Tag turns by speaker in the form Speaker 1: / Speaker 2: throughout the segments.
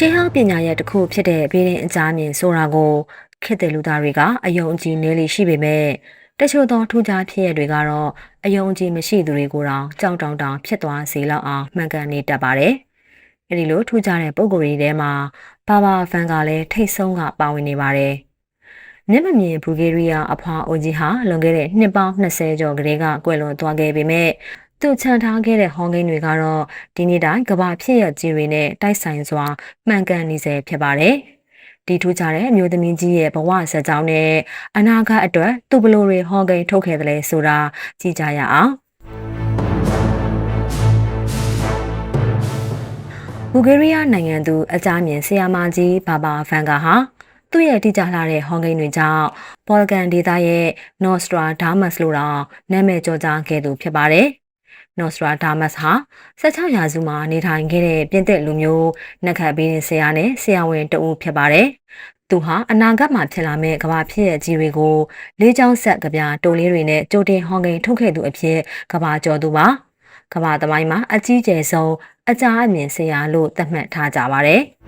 Speaker 1: ရှေးဟောင်းပညာရဲ့တစ်ခုဖြစ်တဲ့ဗီဒင်အကြမြင်ဆိုတာကိုခေတ်သစ်လူသားတွေကအယုံအကြည်နည်းလေရှိပေမဲ့တချို့သောထူးခြားဖြစ်ရတွေကတော့အယုံအကြည်မရှိသူတွေကိုတောင်ကြောက်တောင်ဖြစ်သွားစေလောက်အောင်မှန်ကန်နေတတ်ပါတယ်။အဲဒီလိုထူးခြားတဲ့ပုံကိုယ်တွေထဲမှာဘာဘာဖန်ကလည်းထိတ်ဆုံးကပါဝင်နေပါတယ်။မျက်မမြင်ဘူဂေးရီးယားအဖွာအိုကြီးဟာလွန်ခဲ့တဲ့နှစ်ပေါင်း20ကျော်ကလေးကကွယ်လွန်သွားခဲ့ပေမဲ့သူချန်ထားခဲ့တဲ့ဟောင်းကိန်းတွေကတော့ဒီနေ့တိုင်းကမ္ဘာဖြစ်ရကြီးတွေနဲ့တိုက်ဆိုင်စွာမှန်ကန်နေစေဖြစ်ပါတယ်။ဒီထူးခြားတဲ့အမျိုးသမီးကြီးရဲ့ဘဝဇာတ်ကြောင်းနဲ့အနာဂတ်အတွက်သူဘလို့တွေဟောင်းကိန်းထုတ်ခဲ့တယ်လဲဆိုတာကြည့်ကြရအောင်။ဘူဂေးရီးယားနိုင်ငံသူအကြမြင်ဆရာမကြီးဘာဘာဖန်ကာဟာသူ့ရဲ့တိကျလာတဲ့ဟောင်းကိန်းတွေကြောင့်ဘော်ဂန်ဒေသရဲ့ Nostradamus လို့တောင်နာမည်ကျော်ကြားခဲ့သူဖြစ်ပါတယ်။ Nostradamus ဟာ16ရာစုမှာနေထိုင်ခဲ့တဲ့ပြင်သစ်လူမျိုးနက္ခတ်ဘီရင်ဆရာနဲ့ဆရာဝန်တဦးဖြစ်ပါတယ်။သူဟာအနာဂတ်မှာဖြစ်လာမယ့်ကမ္ဘာဖြစ်ရကြီးတွေကိုလေးချောင်းဆက်ကဗျာတိုလေးတွေနဲ့ကြိုတင်ဟောင်းကိန်းထုတ်ခဲ့သူအဖြစ်ကမ္ဘာကျော်သူပါ။ကမ္ဘာသမိုင်းမှာအကြီးကျယ်ဆုံးအကြအမြင်ဆရာလို့သတ်မှတ်ထားကြပါတယ်။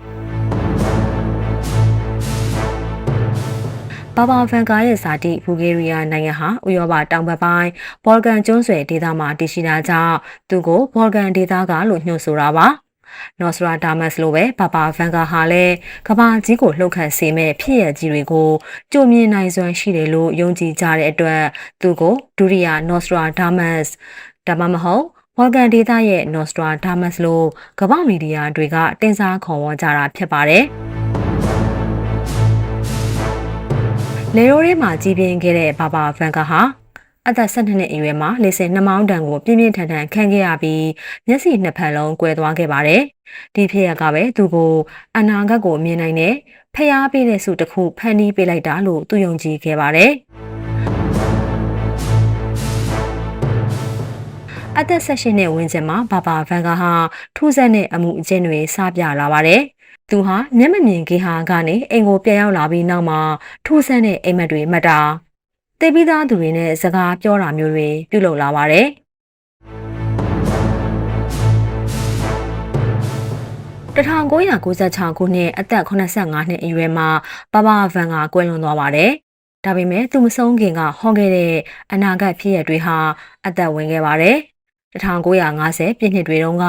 Speaker 1: ဘာဘာဖန်ကာရဲ့ဇာတိဘူဂေးရီးယားနိုင်ငံဟာဥရောပတောင်ဘက်ပိုင်းဘော်ဂန်ကျွန်းဆွယ်ဒေသမှာတည်ရှိတာကြောင့်သူကိုဘော်ဂန်ဒေသကလို့ညွှန်ဆိုတာပါ။နော်စရာဒါမတ်လိုပဲဘာဘာဖန်ကာဟာလည်းကဘာကြီးကိုလှုပ်ခတ်စေမဲ့ဖြစ်ရကြီးတွေကိုကြိုမြင်နိုင်စွမ်းရှိတယ်လို့ယုံကြည်ကြတဲ့အတွက်သူကိုဒုတိယနော်စရာဒါမတ်ဒါမှမဟုတ်ဘော်ဂန်ဒေသရဲ့နော်စရာဒါမတ်လို့ကမ္ဘာမီဒီယာတွေကတင်စားခေါ်ဝေါ်ကြတာဖြစ်ပါတယ်။လေရိုးထဲမှာကြီးပြင်းခဲ့တဲ့ဘာဘာဖန်ကာဟာအသက်12နှစ်အရွယ်မှာလေဆင်နှမောင်းတံကိုပြင်းပြင်းထန်ထန်ခံခဲ့ရပြီးမျက်စိနှစ်ဖက်လုံးကွယ်သွားခဲ့ပါတယ်။ဒီဖြစ်ရပ်ကပဲသူကိုအနာဂတ်ကိုမြင်နိုင်တဲ့ဖျားပေးတဲ့စုတစ်ခုဖန်တီးပေးလိုက်တာလို့သူယုံကြည်ခဲ့ပါတယ်။အသက်18နှစ်ဝန်းကျင်မှာဘာဘာဖန်ကာဟာထူးဆန်းတဲ့အမှုအကျင့်တွေစပြလာပါတယ်။သူဟာမျက်မမြင်ခင်ဟာကနေအိမ်ကိုပြန်ရောက်လာပြီးနောက်မှာထူးဆန်းတဲ့အိမ်မက်တွေမှတ်တာသိပြီးသားသူတွေနဲ့စကားပြောတာမျိုးတွေပြုလုပ်လာပါတယ်။1996ခုနှစ်အသက်85နှစ်အရွယ်မှာဘာဘာဗန်ကကွယ်လွန်သွားပါတယ်။ဒါပေမဲ့သူမဆုံးခင်ကဟောခဲ့တဲ့အနာဂတ်ဖြစ်ရတွေဟာအသက်ဝင်ခဲ့ပါတယ်။1950ပြည့်နှစ်တွေတုန်းက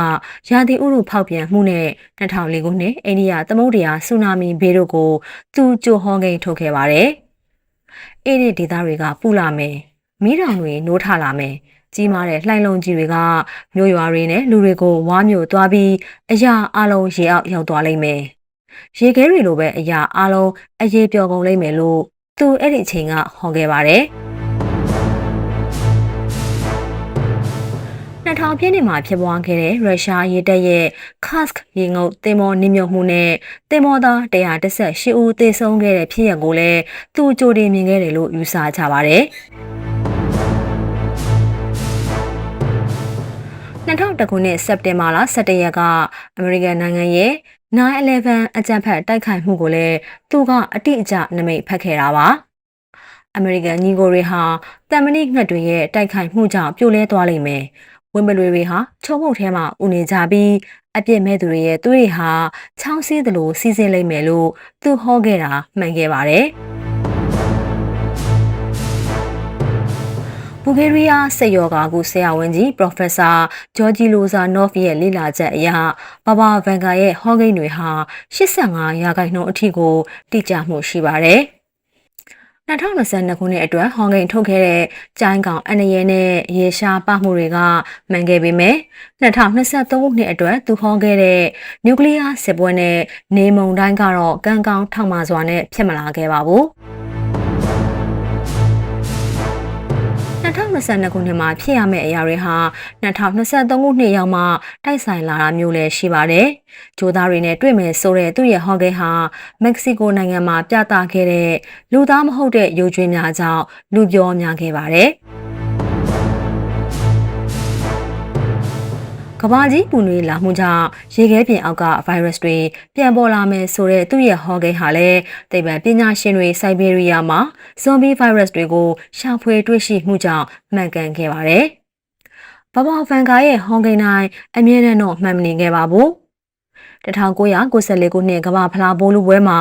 Speaker 1: ရာသီဥတုဖောက်ပြန်မှုနဲ့2004ခုနှစ်အိန္ဒိယသမုဒ္ဒရာဆူနာမီဘေးတို့ကိုသူကြိုဟောကိန်းထုတ်ခဲ့ပါတယ်။အဲ့ဒီဒေသတွေကပူလာမယ်။မီးတောင်တွေနိုးထလာမယ်။ကြီးမားတဲ့လှိုင်းလုံးကြီးတွေကမြို့ရွာတွေနဲ့လူတွေကိုဝါမျိုးသွားပြီးအရာအလုံးရေအောက်ရောက်သွားလိမ့်မယ်။ရေခဲတွေလိုပဲအရာအလုံးအရေးပျော်ကုန်လိမ့်မယ်လို့သူအဲ့ဒီအချိန်ကဟောခဲ့ပါတယ်။2000ပြည့်နှစ်မှာဖြစ်ပွားခဲ့တဲ့ရုရှားရေတပ်ရဲ့ Kursk ရေငုပ်သင်္ဘောနစ်မြုပ်မှုနဲ့သင်္ဘောသား118ဦးသေဆုံးခဲ့တဲ့ဖြစ်ရပ်ကိုလည်းသူကြိုတင်မြင်ခဲ့တယ်လို့ယူဆကြပါတယ်။2001ခုနှစ်စက်တင်ဘာလ17ရက်ကအမေရိကန်နိုင်ငံရဲ့9/11အကြမ်းဖက်တိုက်ခိုက်မှုကိုလည်းသူကအတိအကျနမိတ်ဖတ်ခဲ့တာပါ။အမေရိကန်ညီကိုတွေဟာတမန်နစ်ငှက်တွေရဲ့တိုက်ခိုက်မှုကြောင့်ပြိုလဲသွားလိမ့်မယ်။ဝင်းပလွေတွေဟာချုံမှုထဲမှာဥနေကြပြီးအပြစ်မဲ့သူတွေရဲ့သွေးတွေဟာချောင်းစည်းသလိုစီးဆင်းလိမ့်မယ်လို့သူဟောခဲ့တာမှန်ခဲ့ပါတယ်။ဘူဂေးရီးယားစစ်ရောဂါကုဆရာဝန်ကြီး Professor Georgi Lozanov ရဲ့လေ့လာချက်အရဘာဘာဗန်ကာရဲ့ဟောကိန်းတွေဟာ85%အထိကိုတိကျမှုရှိပါတယ်။2022ခုနှစ်အတွက်ဟောင်းကိန်းထုတ်ခဲ့တဲ့ကျိုင်းကောင်အနရဲနဲ့ရေရှားပမှုတွေကမှန်ခဲ့ပေမဲ့2023ခုနှစ်အတွက်သူဟောခဲ့တဲ့နျူကလ িয়ার စစ်ပွဲနဲ့နေမုန်တိုင်းကတော့ကံကောင်းထောက်မှစွာနဲ့ဖြစ်မလာခဲ့ပါဘူး2022ခုနှစ်မှာဖြစ်ရမယ့်အရာတွေဟာ2023ခုနှစ်ရောက်မှတိုက်ဆိုင်လာတာမျိုးလည်းရှိပါတယ်။ဂျိုသားတွေနဲ့တွေ့မယ်ဆိုတဲ့သူ့ရဲ့ဟောကိန်းဟာမက္ကဆီကိုနိုင်ငံမှာပြသခဲ့တဲ့လူသားမဟုတ်တဲ့ရုပ်ကြွင်းများကြောင့်လူပြောများခဲ့ပါတယ်။ကမ္ဘာကြီးပူနွေးလာမှုကြောင့်ရေခဲပြင်အောက်ကဗိုင်းရပ်စ်တွေပြန်ပေါ်လာမယ်ဆိုတဲ့သူ့ရဲ့ဟောကိန်းဟာလည်းသိပ္ပံပညာရှင်တွေစိုက်ဘေးရီးယားမှာဇွန်ဘီဗိုင်းရပ်စ်တွေကိုရှာဖွေတွေ့ရှိမှုကြောင့်မှန်ကန်ခဲ့ပါတယ်။ဘာဘာဗန်ကာရဲ့ဟောကိန်းတိုင်းအမြဲတမ်းတော့မှန်မနေခဲ့ပါဘူး။ 1994ခုနှစ်ကမ္ဘာဖလားဘောလုံးပွဲမှာ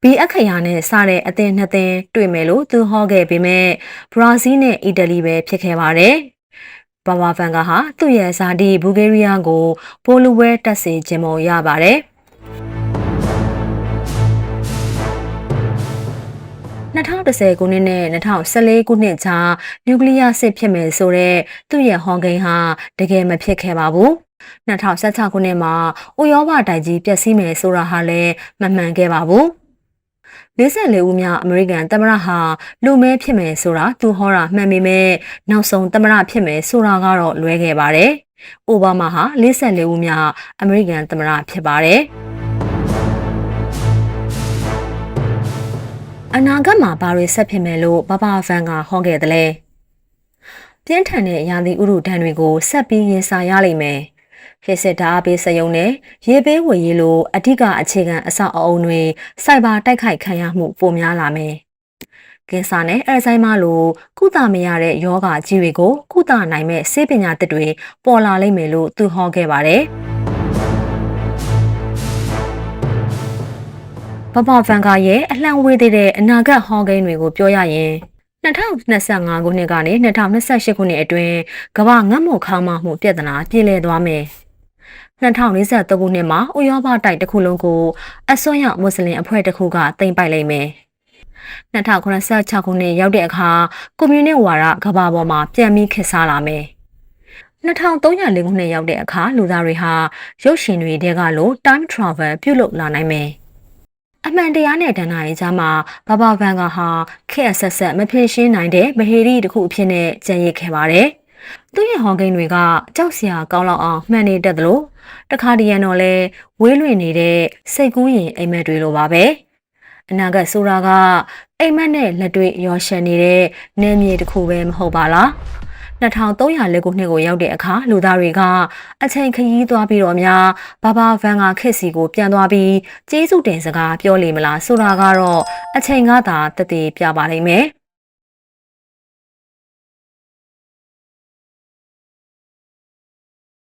Speaker 1: ဘီအခရာနဲ့စတဲ့အသင်းနှစ်သင်းတွေ့မယ်လို့သူဟောခဲ့ပေမဲ့ဘရာဇီးနဲ့အီတလီပဲဖြစ်ခဲ့ပါတယ်။ဘာဘာဗန်ကာဟာသူ့ရဲ့ဇာတိဘူဂေးရီးယားကိုဘောလုံးပွဲတက်စေခြင်းမရပါတယ်။2010ခုနှစ်နဲ့2014ခုနှစ်ကြားနျူကလ িয়ার စစ်ဖြစ်မယ်ဆိုတော့သူ့ရဲ့ဟော်ဂိမ်းဟာတကယ်မဖြစ်ခဲ့ပါဘူး။2016ခုနှစ်မှာဥရောပတိုက်ကြီးပျက်စီးမယ်ဆိုတာဟာလည်းမမှန်ခဲ့ပါဘူး။44ဦးမြောက်အမေရိကန်သမ္မတဟာလူမဲဖြစ်မယ်ဆိုတာသူဟောတာမှန်ပေမဲ့နောက်ဆုံးသမ္မတဖြစ်မယ်ဆိုတာကတော့လွဲခဲ့ပါတယ်။အိုဘားမားဟာ44ဦးမြောက်အမေရိကန်သမ္မတဖြစ်ပါတယ်။အနာဂတ်မှာဘာတွေဆက်ဖြစ်မယ်လို့ဘာဘာဗန်ကဟောခဲ့တယ်လဲပြင်းထန်တဲ့ရာသီဥတုဒဏ်တွေကိုဆက်ပြီးရင်ဆိုင်ရလိမ့်မယ်လျှက်စစ်ဓာတ်ပေးစက်ရုံနဲ့ရေပေးဝေရေးလိုအထူးအခြေခံအဆောက်အအုံတွေစိုက်ဘာတိုက်ခိုက်ခံရမှုပိုများလာမယ်ကင်ဆာနဲ့အယ်ဇိုင်းမာလိုကုသမရတဲ့ယောဂကြီးတွေကိုကုသနိုင်မဲ့ဆေးပညာသစ်တွေပေါ်လာလိမ့်မယ်လို့သူဟောခဲ့ပါတယ်ဘဘဗန်ကာရဲ့အလှမ်းဝေးသေးတဲ့အနာဂတ်ဟောကိန်းတွေကိုပြောရရင်2025ခုနှစ်ကနေ2028ခုနှစ်အတွင်းကမ္ဘာငတ်မွတ်ခေါင်းမမှုပြဿနာပြည်လည်သွားမယ်။2043ခုနှစ်မှာဥရောပတိုက်တစ်ခုလုံးကိုအစွန်းရောက်မွတ်စလင်အဖွဲ့တစ်ခုကသိမ်းပိုက်လိုက်မယ်။2096ခုနှစ်ရောက်တဲ့အခါကွန်မြူနစ်ဝါဒကမ္ဘာပေါ်မှာပြန်ပြီးခေတ်စားလာမယ်။2304ခုနှစ်ရောက်တဲ့အခါလူသားတွေဟာရုပ်ရှင်တွေတဲကလို time travel ပြုလုပ်လာနိုင်မယ်။အမှန်တရားနဲ့တဏှာရေးကြားမှာဘာဘာဗန်ကာဟာခက်အဆက်ဆက်မဖြေရှင်းနိုင်တဲ့မဟေရီတစ်ခုအဖြစ်နဲ့ကြံရစ်ခဲ့ပါတယ်။သူ့ရဲ့ဟောကိန်းတွေကကြောက်စရာကောင်းလောက်အောင်မှန်နေတတ်သလိုတခါတရံတော့လဲဝေးလွင့်နေတဲ့စိတ်ကူးရင်အိမ်မက်တွေလိုပါပဲ။အနာဂတ်ဆိုတာကအိမ်မက်နဲ့လက်တွေ့ရောရှက်နေတဲ့နေမြေတစ်ခုပဲမဟုတ်ပါလား။2304ခုနှစ်ကိုရောက်တဲ့အခါလူသားတွေကအချိန်ခရီးသွားပြီးတော့များဘာဘာဗန်ကာခက်စီကိုပြန်သွားပြီးကျေးဇူးတင်စကားပြောလိမ့်မလားဆိုတာကတော့အချိန်ကသာတည်တည်ပြပါလိမ့်မယ်